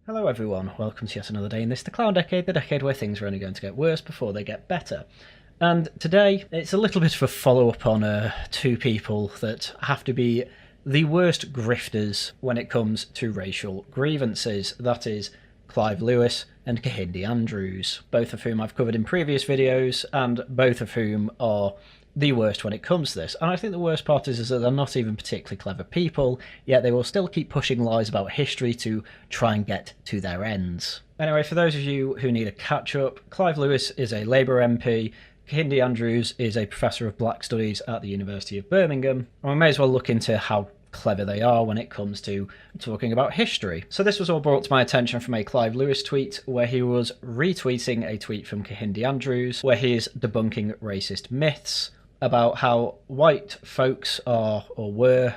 Hello everyone, welcome to yet another day in this, the Clown Decade, the decade where things are only going to get worse before they get better. And today, it's a little bit of a follow-up on two people that have to be the worst grifters when it comes to racial grievances. That is Clive Lewis and Kehinde Andrews, both of whom I've covered in previous videos, and both of whom are the worst when it comes to this. And I think the worst part is that they're not even particularly clever people, yet they will still keep pushing lies about history to try and get to their ends. Anyway, for those of you who need a catch-up, Clive Lewis is a Labour MP, Kehinde Andrews is a Professor of Black Studies at the University of Birmingham, and we may as well look into how clever they are when it comes to talking about history. So this was all brought to my attention from a Clive Lewis tweet where he was retweeting a tweet from Kehinde Andrews where he is debunking racist myths about how white folks are, or were,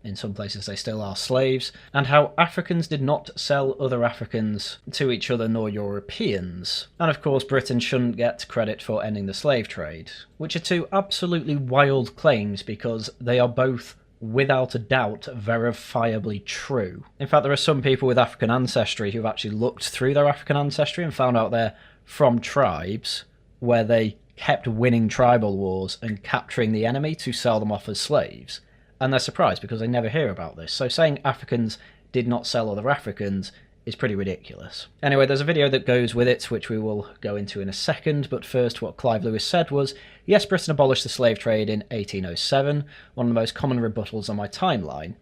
in some places they still are, slaves, and how Africans did not sell other Africans to each other nor Europeans. And of course Britain shouldn't get credit for ending the slave trade, which are two absolutely wild claims because they are both without a doubt verifiably true. In fact, there are some people with African ancestry who've actually looked through their African ancestry and found out they're from tribes where they kept winning tribal wars and capturing the enemy to sell them off as slaves. And they're surprised because they never hear about this. So saying Africans did not sell other Africans is pretty ridiculous. Anyway, there's a video that goes with it, which we will go into in a second, but first what Clive Lewis said was, yes, Britain abolished the slave trade in 1807, one of the most common rebuttals on my timeline,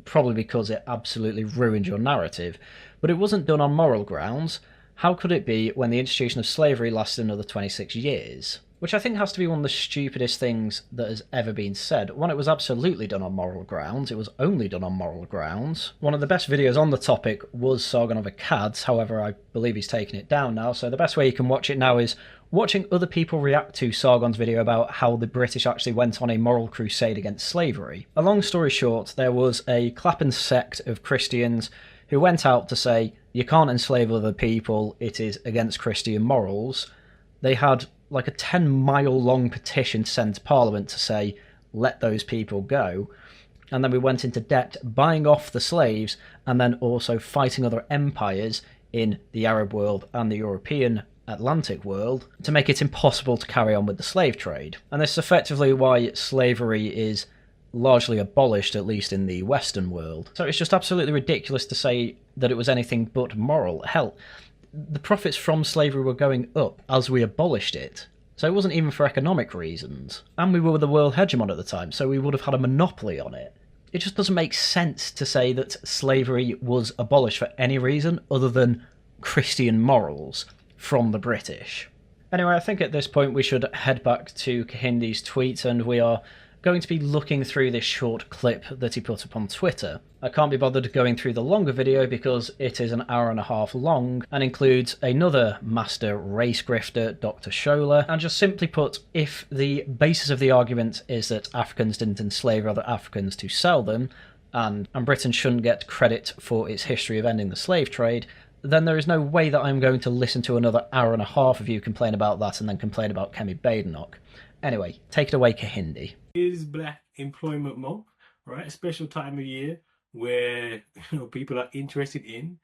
probably because it absolutely ruined your narrative, but it wasn't done on moral grounds. How could it be when the institution of slavery lasted another 26 years? Which I think has to be one of the stupidest things that has ever been said. One, it was absolutely done on moral grounds. It was only done on moral grounds. One of the best videos on the topic was Sargon of Akkad's, however I believe he's taken it down now, so the best way you can watch it now is watching other people react to Sargon's video about how the British actually went on a moral crusade against slavery. A long story short, there was a Clapham sect of Christians who went out to say, you can't enslave other people, it is against Christian morals. They had like a 10-mile long petition sent to Parliament to say, let those people go. And then we went into debt buying off the slaves and then also fighting other empires in the Arab world and the European Atlantic world to make it impossible to carry on with the slave trade. And this is effectively why slavery is largely abolished, at least in the Western world. So it's just absolutely ridiculous to say that it was anything but moral. Hell, the profits from slavery were going up as we abolished it. So it wasn't even for economic reasons. And we were the world hegemon at the time, so we would have had a monopoly on it. It just doesn't make sense to say that slavery was abolished for any reason other than Christian morals from the British. Anyway, I think at this point we should head back to Kehinde's tweet, and we are going to be looking through this short clip that he put up on Twitter. I can't be bothered going through the longer video because it is an hour and a half long and includes another master race grifter, Dr. Scholar, and just simply put, if the basis of the argument is that Africans didn't enslave other Africans to sell them, and Britain shouldn't get credit for its history of ending the slave trade, then there is no way that I'm going to listen to another hour and a half of you complain about that and then complain about Kemi Badenoch. Anyway, take it away, Kehinde. Is Black Employment Month, right? A special time of year where people are interested in,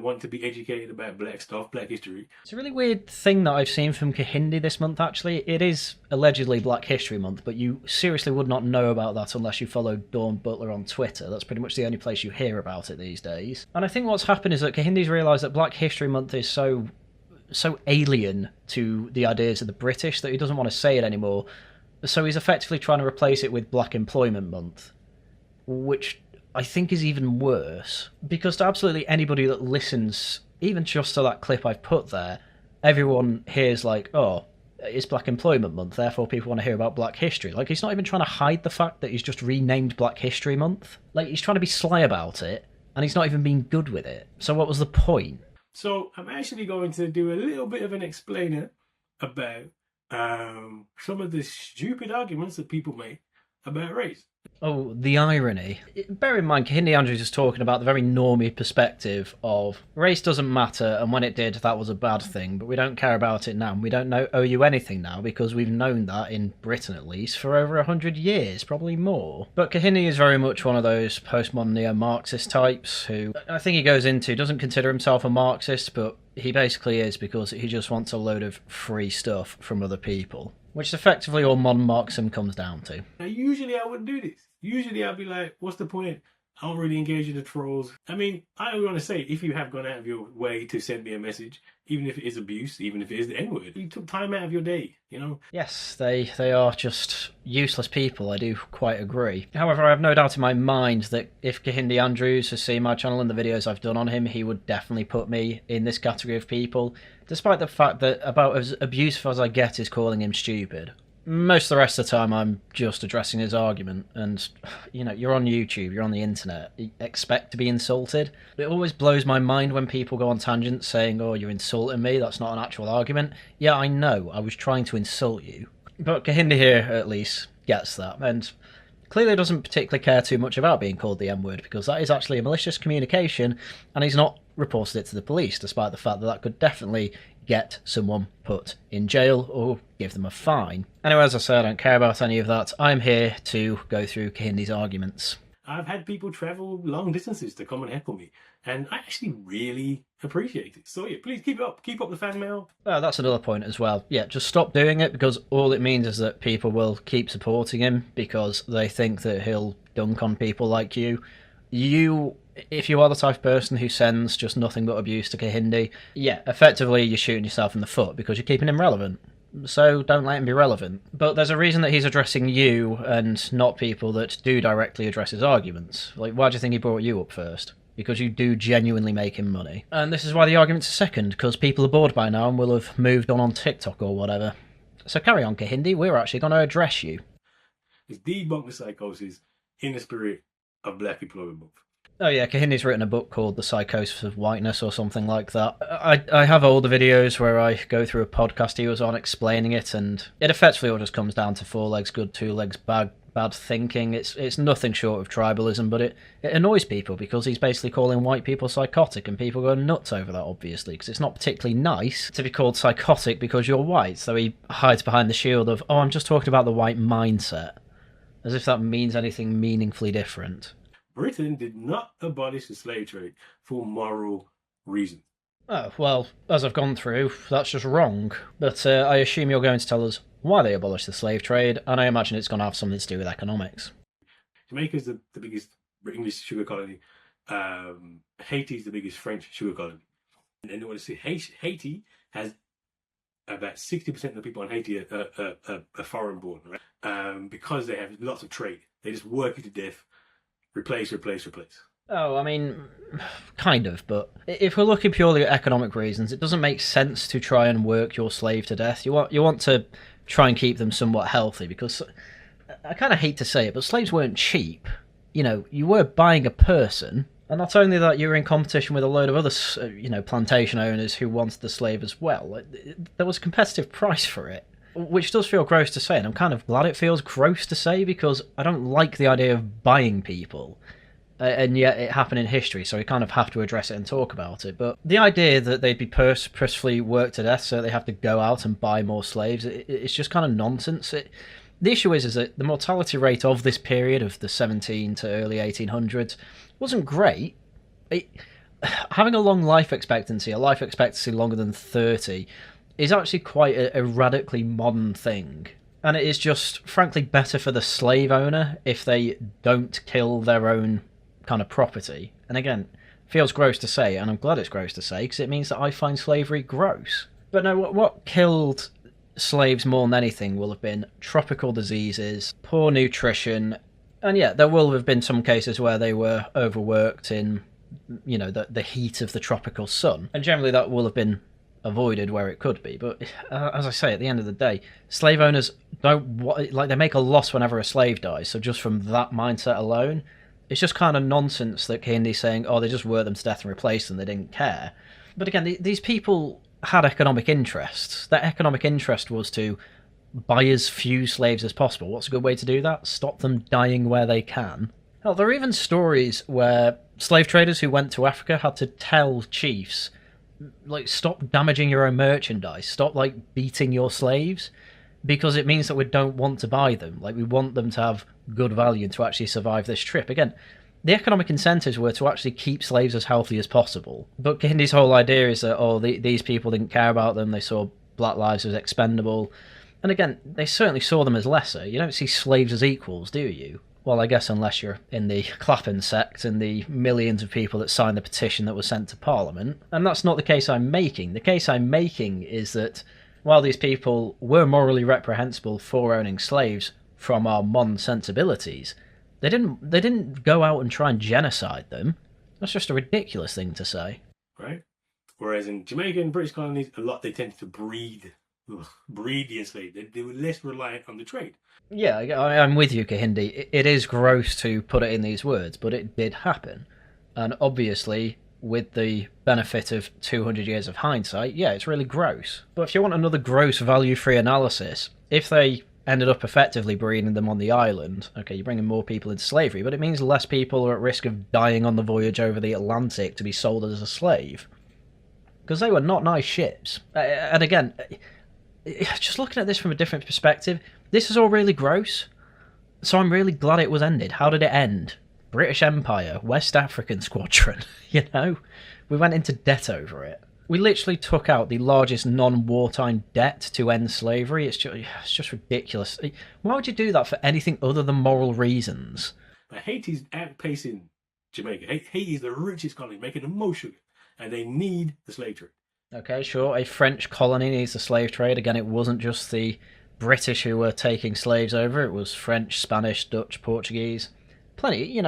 want to be educated about Black stuff, Black history. It's a really weird thing that I've seen from Kehinde this month, actually. It is allegedly Black History Month, but you seriously would not know about that unless you follow Dawn Butler on Twitter. That's pretty much the only place you hear about it these days. And I think what's happened is that Kehinde's realised that Black History Month is so alien to the ideas of the British that he doesn't want to say it anymore. So he's effectively trying to replace it with Black Employment Month, which I think is even worse, because to absolutely anybody that listens, even just to that clip I've put there, everyone hears like, oh, it's Black Employment Month, therefore people want to hear about Black history. Like, he's not even trying to hide the fact that he's just renamed Black History Month. Like, he's trying to be sly about it, and he's not even being good with it. So what was the point? So I'm actually going to do a little bit of an explainer about some of the stupid arguments that people make about race. Oh, the irony. Bear in mind, Kahindi Andrews is talking about the very normie perspective of race doesn't matter, and when it did, that was a bad thing, but we don't care about it now, and we don't owe you anything now, because we've known that, in Britain at least, for over 100 years, probably more. But Kahindi is very much one of those postmodern neo-Marxist types who, I think he goes into, doesn't consider himself a Marxist, but he basically is, because he just wants a load of free stuff from other people. Which is effectively all modern Marxism comes down to. Now, usually I wouldn't do this. Usually I'd be like, what's the point? I don't really engage with the trolls. I mean, I want to say, if you have gone out of your way to send me a message, even if it is abuse, even if it is the N-word, you took time out of your day, you know? Yes, they are just useless people, I do quite agree. However, I have no doubt in my mind that if Kahindi Andrews has seen my channel and the videos I've done on him, he would definitely put me in this category of people, despite the fact that about as abusive as I get is calling him stupid. Most of the rest of the time I'm just addressing his argument, and, you know, you're on YouTube, you're on the internet, you expect to be insulted. It always blows my mind when people go on tangents saying, oh, you're insulting me, that's not an actual argument. Yeah, I know, I was trying to insult you. But Kahindi here, at least, gets that, and clearly doesn't particularly care too much about being called the M-word, because that is actually a malicious communication, and he's not reported it to the police, despite the fact that that could definitely get someone put in jail or give them a fine. Anyway, as I said, I don't care about any of that. I'm here to go through Kahindi's arguments. I've had people travel long distances to come and heckle me, and I actually really appreciate it. So yeah, please keep it up. Keep up the fan mail. That's another point as well. Yeah, just stop doing it, because all it means is that people will keep supporting him because they think that he'll dunk on people like you. If you are the type of person who sends just nothing but abuse to Kahindi, yeah, effectively you're shooting yourself in the foot because you're keeping him relevant. So don't let him be relevant. But there's a reason that he's addressing you and not people that do directly address his arguments. Like, why do you think he brought you up first? Because you do genuinely make him money. And this is why the argument's a second, because people are bored by now and will have moved on TikTok or whatever. So carry on, Kahindi, we're actually going to address you. It's debunk the psychosis in the spirit of Black Employment Month. Oh yeah, Kahindi's written a book called The Psychosis of Whiteness or something like that. I have older videos where I go through a podcast he was on explaining it, and it effectively all just comes down to 4 legs good, 2 legs bad thinking. It's nothing short of tribalism, but it annoys people because he's basically calling white people psychotic, and people go nuts over that, obviously, because it's not particularly nice to be called psychotic because you're white, so he hides behind the shield of, oh, I'm just talking about the white mindset, as if that means anything meaningfully different. Britain did not abolish the slave trade for moral reasons. Oh, well, as I've gone through, that's just wrong. But I assume you're going to tell us why they abolished the slave trade, and I imagine it's going to have something to do with economics. Jamaica's the biggest English sugar colony. Haiti's the biggest French sugar colony. And then you want to see Haiti has about 60% of the people in Haiti are foreign born, right? Because they have lots of trade. They just work you to death. Replace. Oh, I mean, kind of, but if we're looking purely at economic reasons, it doesn't make sense to try and work your slave to death. You want to try and keep them somewhat healthy, because I kind of hate to say it, but slaves weren't cheap. You know, you were buying a person, and not only that, you were in competition with a load of other, plantation owners who wanted the slave as well. There was a competitive price for it. Which does feel gross to say, and I'm kind of glad it feels gross to say, because I don't like the idea of buying people. And yet it happened in history, so we kind of have to address it and talk about it. But the idea that they'd be purposefully worked to death so they have to go out and buy more slaves, it's just kind of nonsense. The issue is that the mortality rate of this period, of the 17 to early 1800s, wasn't great. Having a long life expectancy, a life expectancy longer than 30, is actually quite a radically modern thing. And it is just, frankly, better for the slave owner if they don't kill their own kind of property. And again, feels gross to say, and I'm glad it's gross to say, because it means that I find slavery gross. But no, what killed slaves more than anything will have been tropical diseases, poor nutrition, and yeah, there will have been some cases where they were overworked in, the heat of the tropical sun. And generally that will have been avoided where it could be. But as I say, at the end of the day, slave owners they make a loss whenever a slave dies. So just from that mindset alone, it's just kind of nonsense that Kahindi's saying, oh, they just worked them to death and replaced them, they didn't care. But again, these people had economic interests. Their economic interest was to buy as few slaves as possible. What's a good way to do that? Stop them dying where they can. Hell, there are even stories where slave traders who went to Africa had to tell chiefs, like, stop damaging your own merchandise, stop, like, beating your slaves, because it means that we don't want to buy them. Like, we want them to have good value and to actually survive this trip. Again, the economic incentives were to actually keep slaves as healthy as possible. But Kahindi's whole idea is that, these people didn't care about them, they saw black lives as expendable. And again, they certainly saw them as lesser. You don't see slaves as equals, do you? Well, I guess unless you're in the Clapham sect and the millions of people that signed the petition that was sent to Parliament. And that's not the case I'm making. The case I'm making is that while these people were morally reprehensible for owning slaves from our modern sensibilities, they didn't go out and try and genocide them. That's just a ridiculous thing to say. Right? Whereas in Jamaica and British colonies, they tended to breed the enslaved. They were less reliant on the trade. Yeah, I'm with you, Kahindi. It is gross to put it in these words, but it did happen. And obviously, with the benefit of 200 years of hindsight, yeah, it's really gross. But if you want another gross value-free analysis, if they ended up effectively breeding them on the island, okay, you're bringing more people into slavery, but it means less people are at risk of dying on the voyage over the Atlantic to be sold as a slave. Because they were not nice ships. And again, just looking at this from a different perspective, this is all really gross. So I'm really glad it was ended. How did it end? British Empire, West African Squadron, you know? We went into debt over it. We literally took out the largest non-wartime debt to end slavery. It's just ridiculous. Why would you do that for anything other than moral reasons? But Haiti's outpacing Jamaica. Haiti is the richest colony, making the most sugar, and they need the slave trade. Okay, sure, a French colony needs the slave trade. Again, it wasn't just the British who were taking slaves over. It was French, Spanish, Dutch, Portuguese. Plenty,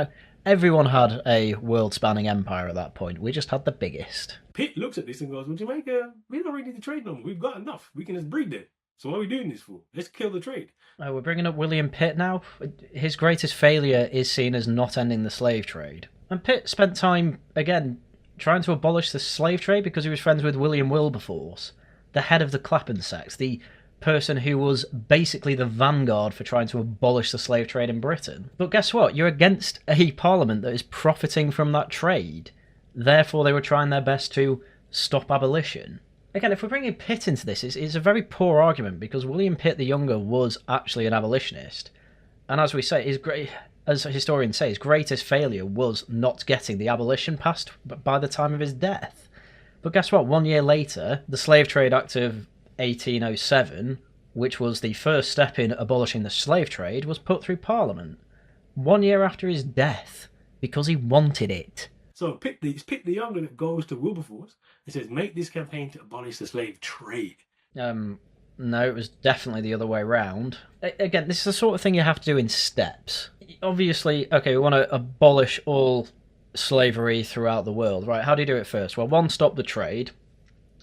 everyone had a world-spanning empire at that point. We just had the biggest. Pitt looks at this and goes, well, Jamaica, we don't really need to trade no more. We've got enough. We can just breed there. So what are we doing this for? Let's kill the trade. Oh, we're bringing up William Pitt now. His greatest failure is seen as not ending the slave trade. And Pitt spent time, again, trying to abolish the slave trade because he was friends with William Wilberforce, the head of the Clapham sect, the person who was basically the vanguard for trying to abolish the slave trade in Britain. But guess what? You're against a parliament that is profiting from that trade. Therefore, they were trying their best to stop abolition. Again, if we're bringing Pitt into this, it's a very poor argument because William Pitt the Younger was actually an abolitionist. And as we say, as historians say, his greatest failure was not getting the abolition passed by the time of his death. But guess what? 1 year later, the Slave Trade Act of 1807, which was the first step in abolishing the slave trade, was put through Parliament 1 year after his death because he wanted it. So it's Pitt the Younger that goes to Wilberforce and says, make this campaign to abolish the slave trade. No, it was definitely the other way round. Again, this is the sort of thing you have to do in steps. Obviously, okay, we want to abolish all slavery throughout the world, right? How do you do it first? Well, 1, stop the trade.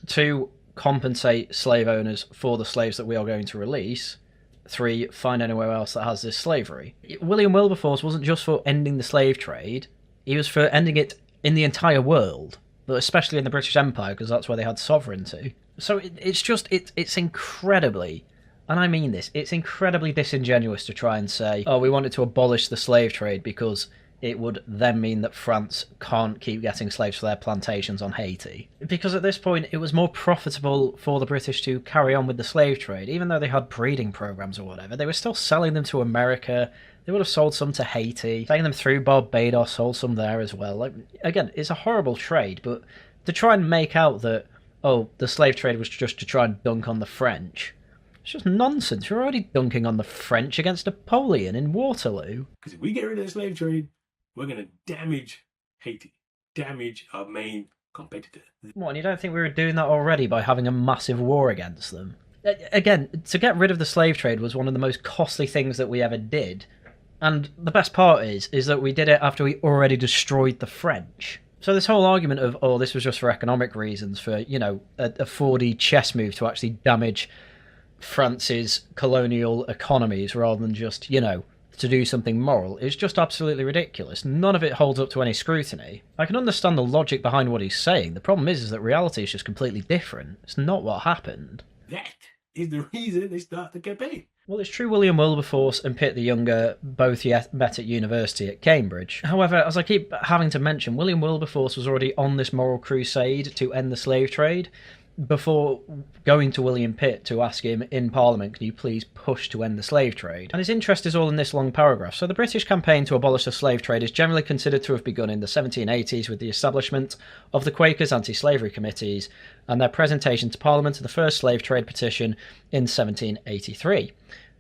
2, compensate slave owners for the slaves that we are going to release. 3, find anywhere else that has this slavery. William Wilberforce wasn't just for ending the slave trade, he was for ending it in the entire world, but especially in the British Empire, because that's where they had sovereignty. So it's incredibly, and I mean this, it's incredibly disingenuous to try and say, oh, we wanted to abolish the slave trade because it would then mean that France can't keep getting slaves for their plantations on Haiti. Because at this point, it was more profitable for the British to carry on with the slave trade. Even though they had breeding programs or whatever, they were still selling them to America. They would have sold some to Haiti, taken them through Barbados, sold some there as well. Like, again, it's a horrible trade, but to try and make out that, oh, the slave trade was just to try and dunk on the French, it's just nonsense. You're already dunking on the French against Napoleon in Waterloo. Because if we get rid of the slave trade, we're going to damage Haiti, damage our main competitor. What, and you don't think we were doing that already by having a massive war against them? Again, to get rid of the slave trade was one of the most costly things that we ever did. And the best part is that we did it after we already destroyed the French. So this whole argument of, oh, this was just for economic reasons, for, a 4D chess move to actually damage France's colonial economies rather than just, to do something moral, is just absolutely ridiculous. None of it holds up to any scrutiny. I can understand the logic behind what he's saying. The problem is that reality is just completely different. It's not what happened. That is the reason they start the campaign. Well, it's true William Wilberforce and Pitt the Younger both met at university at Cambridge. However, as I keep having to mention, William Wilberforce was already on this moral crusade to end the slave trade before going to William Pitt to ask him in Parliament, can you please push to end the slave trade? And his interest is all in this long paragraph. So the British campaign to abolish the slave trade is generally considered to have begun in the 1780s with the establishment of the Quakers' anti-slavery committees and their presentation to Parliament of the first slave trade petition in 1783.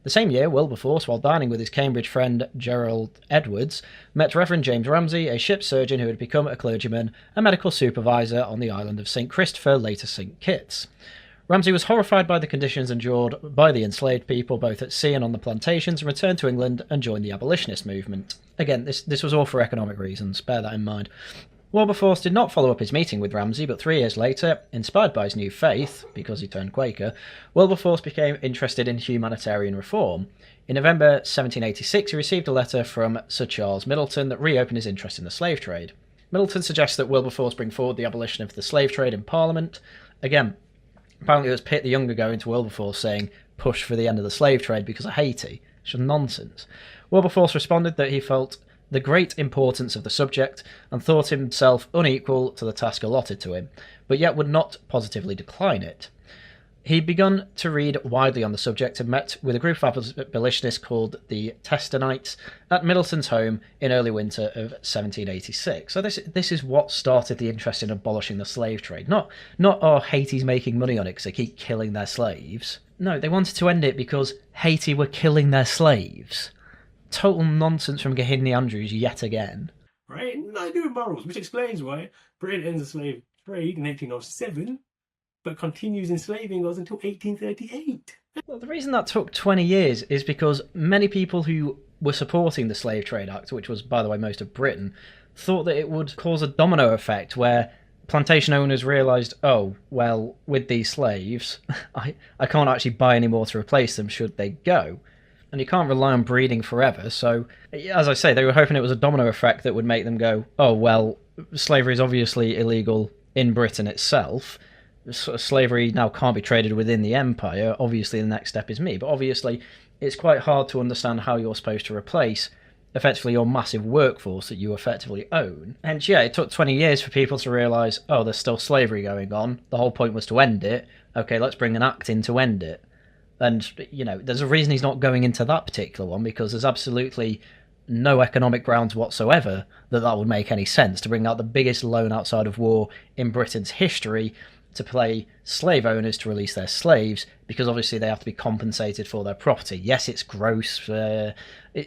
The same year, Wilberforce, while dining with his Cambridge friend Gerald Edwards, met Reverend James Ramsay, a ship surgeon who had become a clergyman, a medical supervisor on the island of St. Christopher, later St. Kitts. Ramsay was horrified by the conditions endured by the enslaved people both at sea and on the plantations and returned to England and joined the abolitionist movement. Again, this was all for economic reasons, bear that in mind. Wilberforce did not follow up his meeting with Ramsay, but 3 years later, inspired by his new faith, because he turned Quaker, Wilberforce became interested in humanitarian reform. In November 1786, he received a letter from Sir Charles Middleton that reopened his interest in the slave trade. Middleton suggests that Wilberforce bring forward the abolition of the slave trade in Parliament. Again, apparently it was Pitt the Younger going to Wilberforce saying, push for the end of the slave trade because of Haiti. Which is nonsense. Wilberforce responded that he felt the great importance of the subject and thought himself unequal to the task allotted to him, but yet would not positively decline it. He'd begun to read widely on the subject and met with a group of abolitionists called the Testonites at Middleton's home in early winter of 1786. So this is what started the interest in abolishing the slave trade. Not Haiti's making money on it because they keep killing their slaves. No, they wanted to end it because Haiti were killing their slaves. Total nonsense from Gahindni Andrews yet again. Right? Nothing to do with morals, which explains why Britain ends the slave trade in 1807, but continues enslaving us until 1838. Well, the reason that took 20 years is because many people who were supporting the Slave Trade Act, which was, by the way, most of Britain, thought that it would cause a domino effect where plantation owners realised, oh, well, with these slaves, I can't actually buy any more to replace them should they go. And you can't rely on breeding forever, so, as I say, they were hoping it was a domino effect that would make them go, oh, well, slavery is obviously illegal in Britain itself. Slavery now can't be traded within the empire. Obviously, the next step is me. But obviously, it's quite hard to understand how you're supposed to replace, effectively, your massive workforce that you effectively own. Hence, yeah, it took 20 years for people to realise, oh, there's still slavery going on. The whole point was to end it. Okay, let's bring an act in to end it. And, you know, there's a reason he's not going into that particular one, because there's absolutely no economic grounds whatsoever that would make any sense to bring out the biggest loan outside of war in Britain's history to pay slave owners to release their slaves, because obviously they have to be compensated for their property. Yes, it's gross.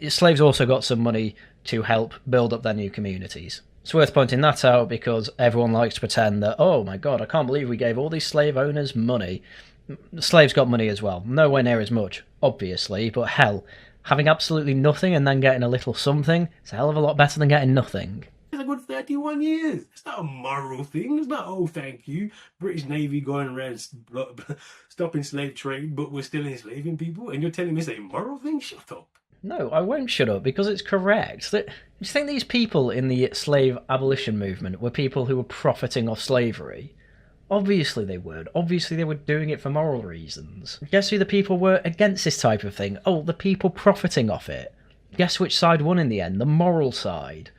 Slaves also got some money to help build up their new communities. It's worth pointing that out because everyone likes to pretend that, oh my god, I can't believe we gave all these slave owners money. The slaves got money as well. Nowhere near as much, obviously, but hell, having absolutely nothing and then getting a little something is a hell of a lot better than getting nothing. It's a good 31 years. It's not a moral thing. It's not, oh, thank you, British Navy going around stopping slave trade, but we're still enslaving people, and you're telling me it's a moral thing? Shut up. No, I won't shut up, because it's correct. Do you think these people in the slave abolition movement were people who were profiting off slavery? Obviously they weren't. Obviously they were doing it for moral reasons. Guess who the people were against this type of thing? Oh, the people profiting off it. Guess which side won in the end? The moral side.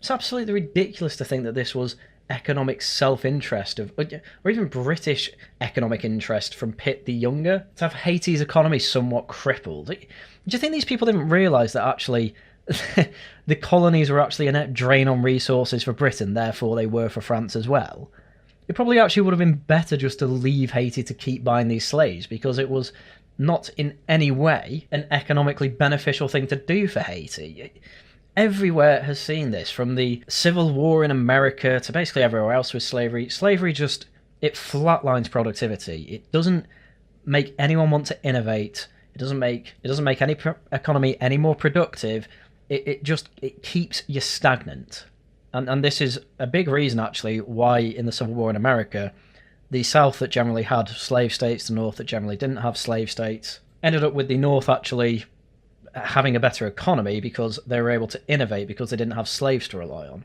It's absolutely ridiculous to think that this was economic self-interest, or even British economic interest from Pitt the Younger, to have Haiti's economy somewhat crippled. Do you think these people didn't realise that actually the colonies were actually a net drain on resources for Britain, therefore they were for France as well? It probably actually would have been better just to leave Haiti to keep buying these slaves, because it was not in any way an economically beneficial thing to do for Haiti. Everywhere has seen this, from the Civil War in America to basically everywhere else with slavery. Slavery just, it flatlines productivity. It doesn't make anyone want to innovate. It doesn't make any economy any more productive. It keeps you stagnant. And this is a big reason, actually, why in the Civil War in America, the South that generally had slave states, the North that generally didn't have slave states, ended up with the North actually having a better economy because they were able to innovate because they didn't have slaves to rely on.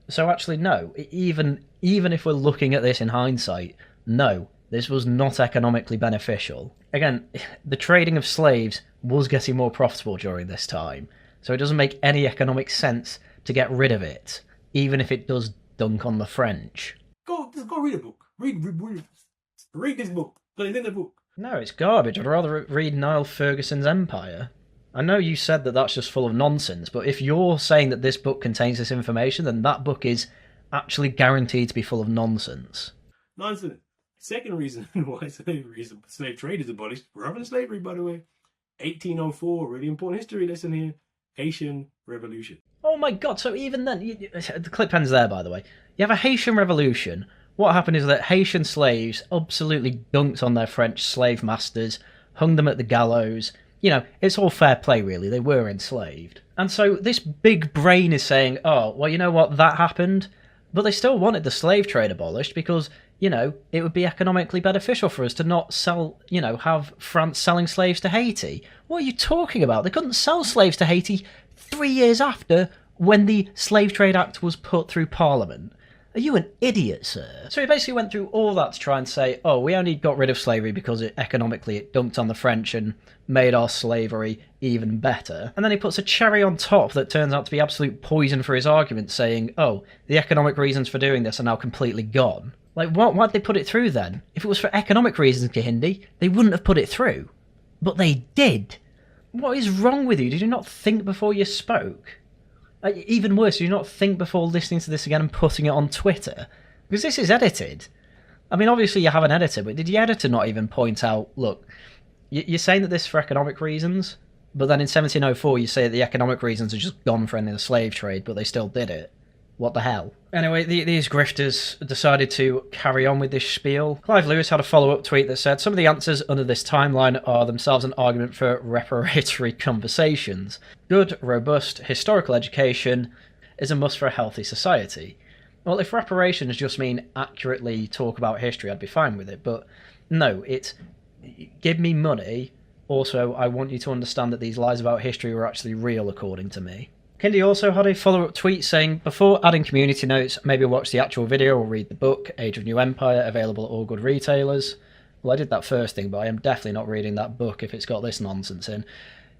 So actually, no, even if we're looking at this in hindsight, no, This was not economically beneficial. Again, the trading of slaves was getting more profitable during this time, so it doesn't make any economic sense to get rid of it, even if it does dunk on the French. Just go read a book. Read this book. It's in the book. No, it's garbage. I'd rather read Niall Ferguson's Empire. I know you said that that's just full of nonsense, but if you're saying that this book contains this information, then that book is actually guaranteed to be full of nonsense. Nonsense. Second reason why slave trade is abolished, rather than slavery, by the way. 1804, really important history lesson here. Haitian Revolution. Oh my god, so even then, the clip ends there, by the way. You have a Haitian Revolution. What happened is that Haitian slaves absolutely dunked on their French slave masters, hung them at the gallows. You know, it's all fair play, really. They were enslaved. And so this big brain is saying, oh, well, you know what, that happened. But they still wanted the slave trade abolished because, you know, it would be economically beneficial for us to not sell, you know, have France selling slaves to Haiti. What are you talking about? They couldn't sell slaves to Haiti 3 years after when the Slave Trade Act was put through Parliament. Are you an idiot, sir? So he basically went through all that to try and say, oh, we only got rid of slavery because economically it dunked on the French and made our slavery even better. And then he puts a cherry on top that turns out to be absolute poison for his argument, saying, oh, the economic reasons for doing this are now completely gone. Like, why'd they put it through then? If it was for economic reasons, Kahindi, they wouldn't have put it through. But they did. What is wrong with you? Did you not think before you spoke? Even worse, do you not think before listening to this again and putting it on Twitter? Because this is edited. I mean, obviously you have an editor, but did the editor not even point out, look, you're saying that this is for economic reasons, but then in 1704 you say that the economic reasons are just gone for ending the slave trade, but they still did it. What the hell? Anyway, these grifters decided to carry on with this spiel. Clive Lewis had a follow-up tweet that said, some of the answers under this timeline are themselves an argument for reparatory conversations. Good, robust, historical education is a must for a healthy society. Well, if reparations just mean accurately talk about history, I'd be fine with it, but no, it's give me money. Also, I want you to understand that these lies about history were actually real, according to me. Kindy also had a follow-up tweet saying, before adding community notes, maybe watch the actual video or read the book, Age of New Empire, available at all good retailers. Well, I did that first thing, but I am definitely not reading that book if it's got this nonsense in.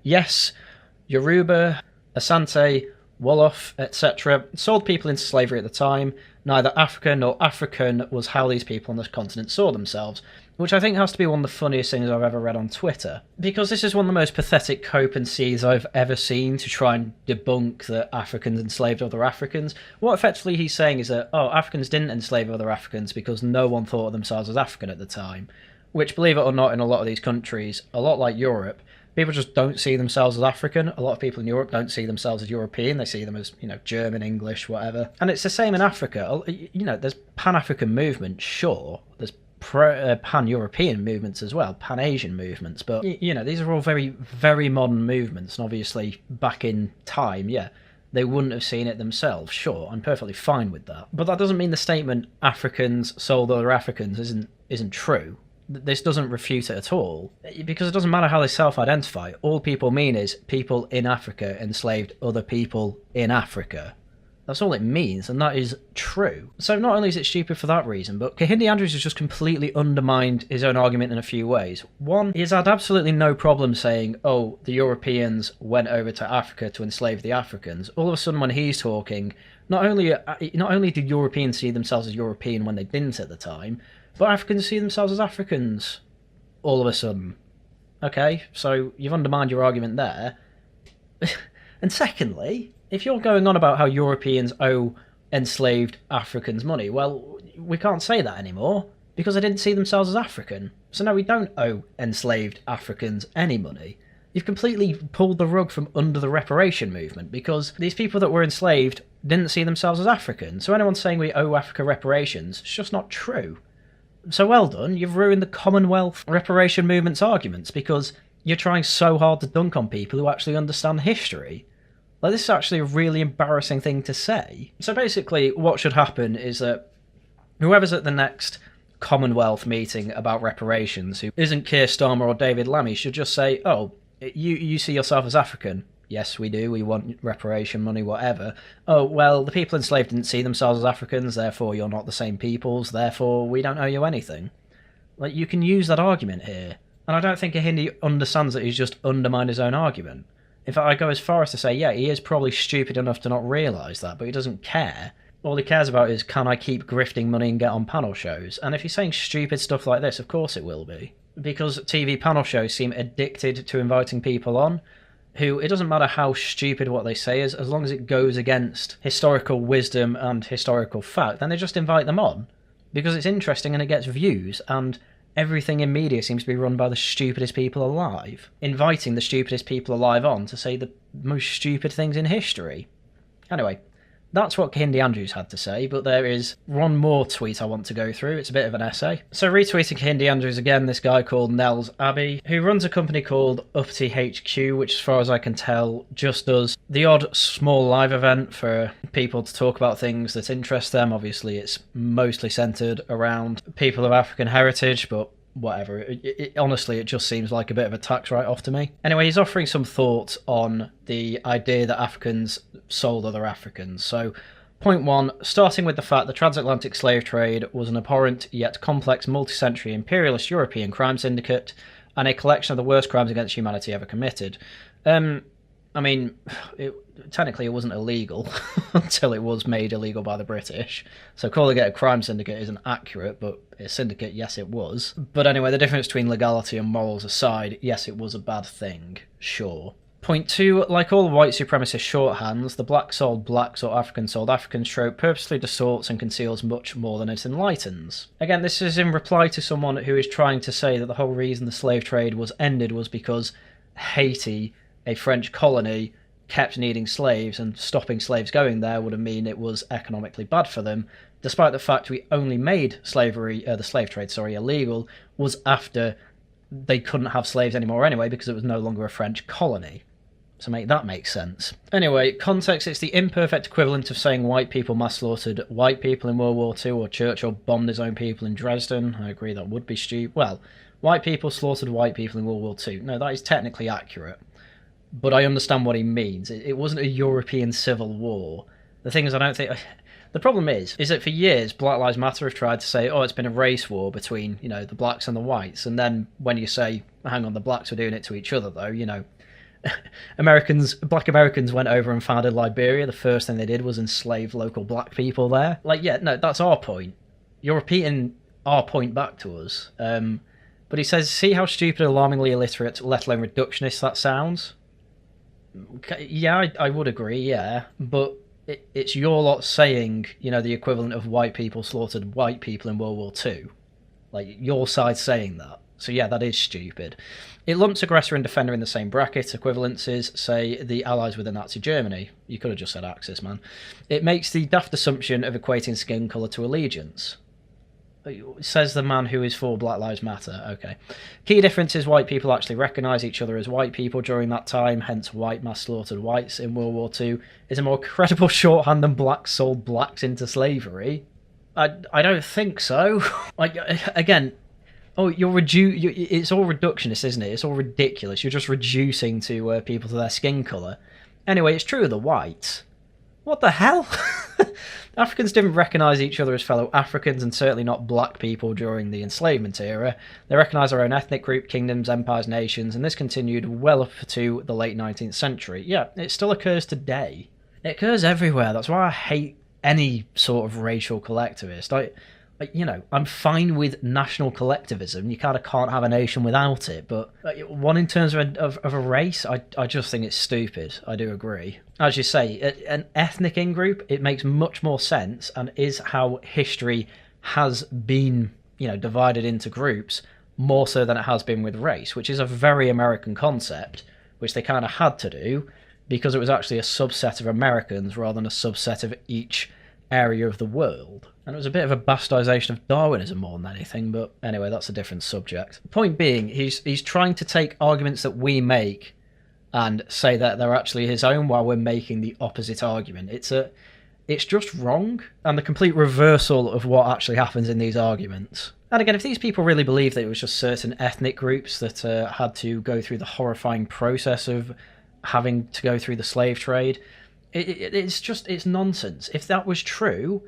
Yes, Yoruba, Asante, Wolof, etc. sold people into slavery at the time. Neither Africa nor African was how these people on this continent saw themselves, which I think has to be one of the funniest things I've ever read on Twitter, because this is one of the most pathetic cope and sees I've ever seen to try and debunk that Africans enslaved other Africans. What effectively he's saying is that, oh, Africans didn't enslave other Africans because no one thought of themselves as African at the time, which, believe it or not, in a lot of these countries, a lot like Europe, people just don't see themselves as African. A lot of people in Europe don't see themselves as European. They see them as, you know, German, English, whatever. And it's the same in Africa. You know, there's Pan-African movements, sure. There's pan-European movements as well, pan-Asian movements. But, you know, these are all very, very modern movements. And obviously, back in time, yeah, they wouldn't have seen it themselves. Sure, I'm perfectly fine with that. But that doesn't mean the statement Africans sold other Africans isn't true. This doesn't refute it at all, because it doesn't matter how they self-identify. All people mean is people in Africa enslaved other people in Africa. That's all it means, and that is true. So not only is it stupid for that reason, but Kahindi Andrews has just completely undermined his own argument in a few ways. One, he's had absolutely no problem saying, oh, the Europeans went over to Africa to enslave the Africans. All of a sudden when he's talking, not only did Europeans see themselves as European when they didn't at the time, but Africans see themselves as Africans all of a sudden. Okay, so you've undermined your argument there. And secondly, if you're going on about how Europeans owe enslaved Africans money, well, we can't say that anymore, because they didn't see themselves as African. So no, we don't owe enslaved Africans any money. You've completely pulled the rug from under the reparation movement, because these people that were enslaved didn't see themselves as African. So anyone saying we owe Africa reparations, it's just not true. So well done, you've ruined the Commonwealth reparation movement's arguments, because you're trying so hard to dunk on people who actually understand history. Like, this is actually a really embarrassing thing to say. So basically, what should happen is that whoever's at the next Commonwealth meeting about reparations, who isn't Keir Starmer or David Lammy, should just say, oh, you see yourself as African? Yes, we do. We want reparation money, whatever. Oh, well, the people enslaved didn't see themselves as Africans, therefore you're not the same peoples, therefore we don't owe you anything. Like, you can use that argument here. And I don't think a Hindi understands that he's just undermined his own argument. In fact, I go as far as to say, yeah, he is probably stupid enough to not realise that, but he doesn't care. All he cares about is, can I keep grifting money and get on panel shows? And if he's saying stupid stuff like this, of course it will be. Because TV panel shows seem addicted to inviting people on who, it doesn't matter how stupid what they say is, as long as it goes against historical wisdom and historical fact, then they just invite them on. Because it's interesting and it gets views, and everything in media seems to be run by the stupidest people alive, inviting the stupidest people alive on to say the most stupid things in history. Anyway, that's what Hindi Andrews had to say, but there is one more tweet I want to go through. It's a bit of an essay. So retweeting Hindi Andrews again, this guy called Nels Abbey, who runs a company called Uppity HQ, which as far as I can tell just does the odd small live event for people to talk about things that interest them. Obviously it's mostly centred around people of African heritage, but whatever. Honestly, it just seems like a bit of a tax write-off to me. Anyway, he's offering some thoughts on the idea that Africans sold other Africans. So, point one, starting with the fact the transatlantic slave trade was an abhorrent yet complex multi-century imperialist European crime syndicate and a collection of the worst crimes against humanity ever committed. I mean, technically it wasn't illegal until it was made illegal by the British. So calling it a crime syndicate isn't accurate, but a syndicate, yes, it was. But anyway, the difference between legality and morals aside, yes, it was a bad thing, sure. Point two, like all white supremacist shorthands, the black sold blacks or African sold Africans trope purposely distorts and conceals much more than it enlightens. Again, this is in reply to someone who is trying to say that the whole reason the slave trade was ended was because Haiti, a French colony, kept needing slaves, and stopping slaves going there would have mean it was economically bad for them, despite the fact we only made the slave trade, illegal, was after they couldn't have slaves anymore anyway because it was no longer a French colony. So that makes sense. Anyway, context, it's the imperfect equivalent of saying white people mass slaughtered white people in World War II, or Churchill bombed his own people in Dresden. I agree that would be stupid. Well, white people slaughtered white people in World War II. No, that is technically accurate. But I understand what he means. It wasn't a European civil war. The thing is, I don't think... The problem is that for years, Black Lives Matter have tried to say, oh, it's been a race war between, the blacks and the whites. And then when you say, hang on, the blacks were doing it to each other, though, Black Americans went over and founded Liberia. The first thing they did was enslave local black people there. That's our point. You're repeating our point back to us. But he says, see how stupid, alarmingly illiterate, let alone reductionist that sounds? Yeah, I would agree, yeah. But it's your lot saying, the equivalent of white people slaughtered white people in World War II. Your side saying that. So yeah, that is stupid. It lumps aggressor and defender in the same bracket. Equivalences, say, the Allies within Nazi Germany. You could have just said Axis, man. It makes the daft assumption of equating skin colour to allegiance. Says the man who is for Black Lives Matter. Okay. Key difference is white people actually recognise each other as white people during that time, hence white mass slaughtered whites in World War II is a more credible shorthand than blacks sold blacks into slavery. I don't think so. Again, it's all reductionist, isn't it? It's all ridiculous. You're just reducing to people to their skin colour. Anyway, it's true of the whites. What the hell? Africans didn't recognise each other as fellow Africans, and certainly not black people during the enslavement era. They recognised their own ethnic group, kingdoms, empires, nations, and this continued well up to the late 19th century. Yeah, it still occurs today. It occurs everywhere. That's why I hate any sort of racial collectivist. I'm fine with national collectivism. You kind of can't have a nation without it. But one in terms of a race, I just think it's stupid. I do agree. As you say, an ethnic in-group, it makes much more sense and is how history has been, divided into groups more so than it has been with race, which is a very American concept, which they kind of had to do because it was actually a subset of Americans rather than a subset of each area of the world. And it was a bit of a bastardisation of Darwinism more than anything, but anyway, that's a different subject. Point being, he's trying to take arguments that we make and say that they're actually his own while we're making the opposite argument. It's just wrong, and the complete reversal of what actually happens in these arguments. And again, if these people really believe that it was just certain ethnic groups that had to go through the horrifying process of having to go through the slave trade, it's nonsense. If that was true,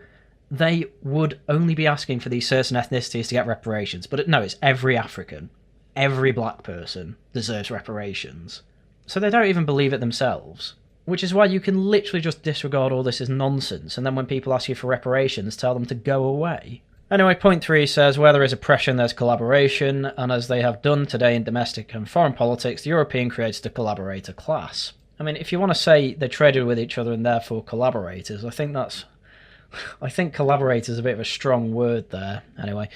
they would only be asking for these certain ethnicities to get reparations. But no, it's every African. Every black person deserves reparations. So they don't even believe it themselves. Which is why you can literally just disregard all this as nonsense, and then when people ask you for reparations, tell them to go away. Anyway, point 3 says, where there is oppression, there's collaboration, and as they have done today in domestic and foreign politics, the European created a collaborator class. I mean, if you want to say they traded with each other and therefore collaborators, I think collaborator is a bit of a strong word there. Anyway,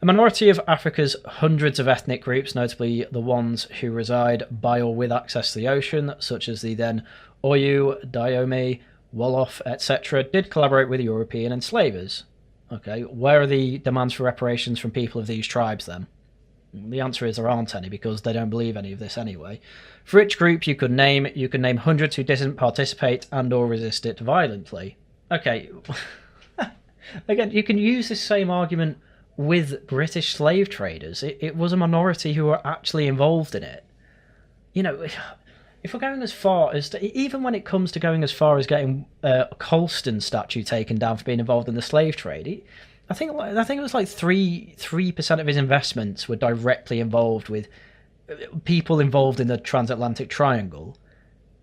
a minority of Africa's hundreds of ethnic groups, notably the ones who reside by or with access to the ocean, such as the then Oyu, Dayome, Wolof, etc., did collaborate with European enslavers. Okay, where are the demands for reparations from people of these tribes then? The answer is there aren't any, because they don't believe any of this anyway. For each group you could name hundreds who didn't participate and or resist it violently. Okay, again, you can use this same argument with British slave traders. It was a minority who were actually involved in it. You know, if we're going as far as even when it comes to going as far as getting a Colston statue taken down for being involved in the slave trade, I think it was like 3% of his investments were directly involved with people involved in the transatlantic triangle,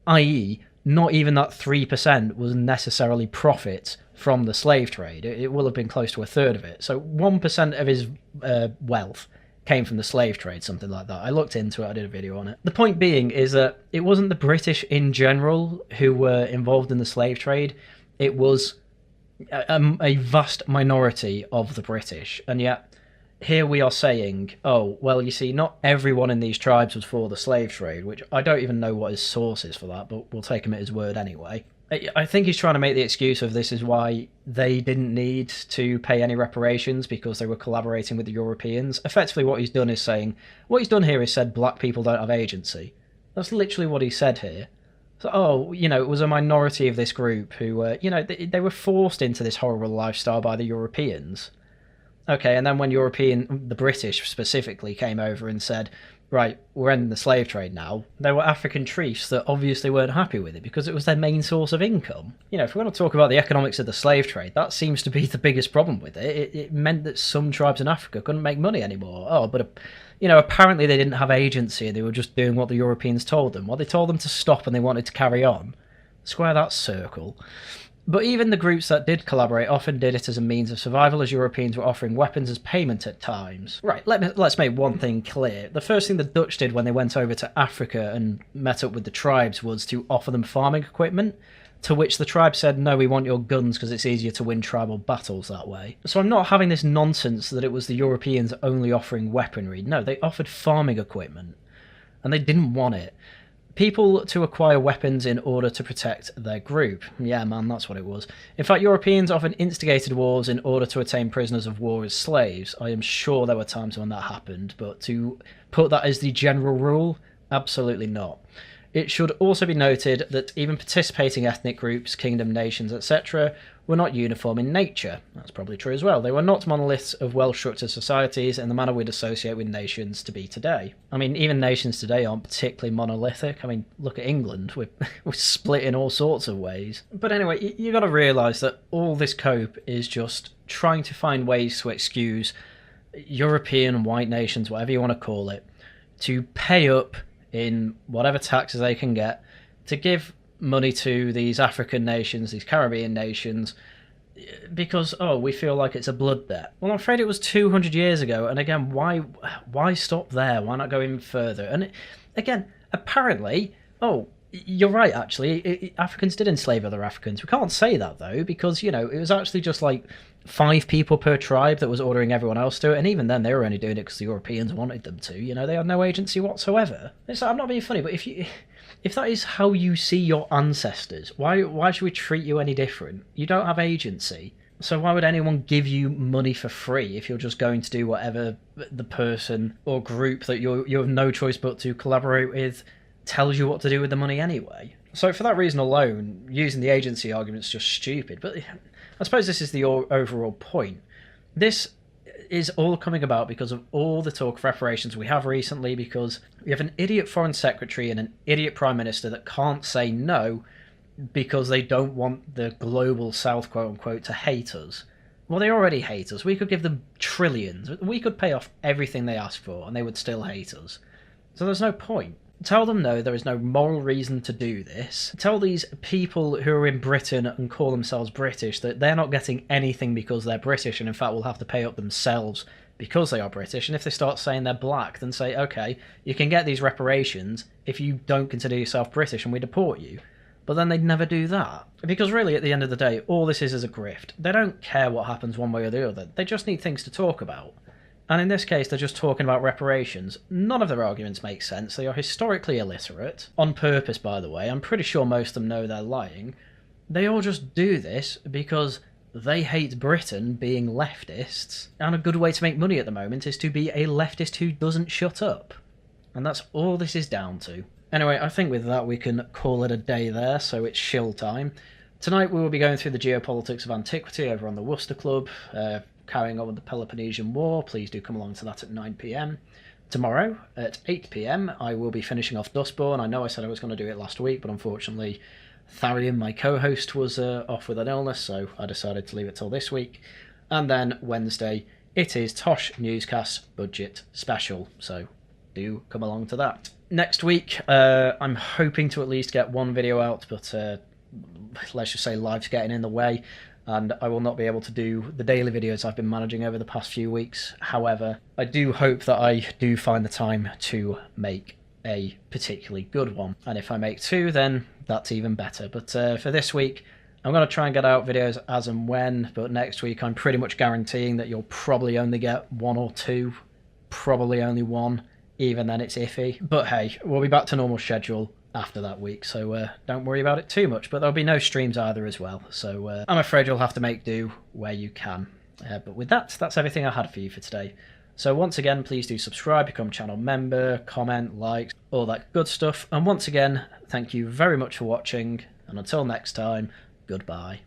i.e., not even that 3% was necessarily profit from the slave trade. It will have been close to a third of it. So 1% of his wealth came from the slave trade, something like that. I looked into it, I did a video on it. The point being is that it wasn't the British in general who were involved in the slave trade. It was a vast minority of the British. And yet, here we are saying, oh, well, you see, not everyone in these tribes was for the slave trade, which I don't even know what his source is for that, but we'll take him at his word anyway. I think he's trying to make the excuse of this is why they didn't need to pay any reparations because they were collaborating with the Europeans. Effectively, what he's done here is said black people don't have agency. That's literally what he said here. So, it was a minority of this group who, they were forced into this horrible lifestyle by the Europeans. Okay, and then when the British specifically came over and said, right, we're ending the slave trade now, there were African chiefs that obviously weren't happy with it because it was their main source of income. If we're going to talk about the economics of the slave trade, that seems to be the biggest problem with it. It meant that some tribes in Africa couldn't make money anymore. But apparently they didn't have agency, they were just doing what the Europeans told them. Well, they told them to stop and they wanted to carry on. Square that circle. But even the groups that did collaborate often did it as a means of survival, as Europeans were offering weapons as payment at times. Right, let's make one thing clear. The first thing the Dutch did when they went over to Africa and met up with the tribes was to offer them farming equipment, to which the tribe said, no, we want your guns because it's easier to win tribal battles that way. So I'm not having this nonsense that it was the Europeans only offering weaponry. No, they offered farming equipment, and they didn't want it. People to acquire weapons in order to protect their group. Yeah, man, that's what it was. In fact, Europeans often instigated wars in order to obtain prisoners of war as slaves. I am sure there were times when that happened, but to put that as the general rule, absolutely not. It should also be noted that even participating ethnic groups, kingdom, nations, etc., were not uniform in nature. That's probably true as well. They were not monoliths of well-structured societies in the manner we'd associate with nations to be today. I mean, even nations today aren't particularly monolithic. I mean, look at England. We're split in all sorts of ways. But anyway, you've got to realise that all this cope is just trying to find ways to excuse European white nations, whatever you want to call it, to pay up in whatever taxes they can get to give money to these African nations, these Caribbean nations, because, we feel like it's a blood debt. Well, I'm afraid it was 200 years ago, and again, why stop there? Why not go even further? And again, apparently, you're right, actually, Africans did enslave other Africans. We can't say that, though, because, it was actually just like 5 people per tribe that was ordering everyone else to do it, and even then they were only doing it because the Europeans wanted them to. They had no agency whatsoever. I'm not being funny, but if that is how you see your ancestors, why should we treat you any different? You don't have agency. So why would anyone give you money for free if you're just going to do whatever the person or group that you have no choice but to collaborate with tells you what to do with the money anyway? So for that reason alone, using the agency argument is just stupid. But I suppose this is the overall point. This is all coming about because of all the talk of reparations we have recently, because we have an idiot foreign secretary and an idiot prime minister that can't say no because they don't want the global south, quote unquote, to hate us. Well, they already hate us. We could give them trillions. We could pay off everything they ask for, and they would still hate us. So there's no point. Tell them no, there is no moral reason to do this. Tell these people who are in Britain and call themselves British that they're not getting anything because they're British, and in fact will have to pay up themselves because they are British. And if they start saying they're black, then say, okay, you can get these reparations if you don't consider yourself British and we deport you. But then they'd never do that. Because really, at the end of the day, all this is a grift. They don't care what happens one way or the other. They just need things to talk about. And in this case, they're just talking about reparations. None of their arguments make sense. They are historically illiterate. On purpose, by the way. I'm pretty sure most of them know they're lying. They all just do this because they hate Britain being leftists. And a good way to make money at the moment is to be a leftist who doesn't shut up. And that's all this is down to. Anyway, I think with that we can call it a day there, so it's shill time. Tonight we will be going through the geopolitics of antiquity over on the Worcester Club, carrying on with the Peloponnesian War. Please do come along to that at 9 PM. Tomorrow at 8 PM I will be finishing off Dustborn. I know I said I was going to do it last week, but unfortunately Tharium, my co-host, was off with an illness, so I decided to leave it till this week. And then Wednesday it is Tosh Newscast Budget Special, so do come along to that. Next week, I'm hoping to at least get one video out, but let's just say life's getting in the way, and I will not be able to do the daily videos I've been managing over the past few weeks. However, I do hope that I do find the time to make a particularly good one, and if I make two, then that's even better. But for this week, I'm going to try and get out videos as and when, but next week I'm pretty much guaranteeing that you'll probably only get one or two, probably only one. Even then it's iffy. But hey, we'll be back to normal schedule after that week, so don't worry about it too much. But there'll be no streams either as well, so I'm afraid you'll have to make do where you can. But with that, that's everything I had for you for today. So once again, please do subscribe, become channel member, comment, like, all that good stuff. And once again, thank you very much for watching, and until next time, goodbye.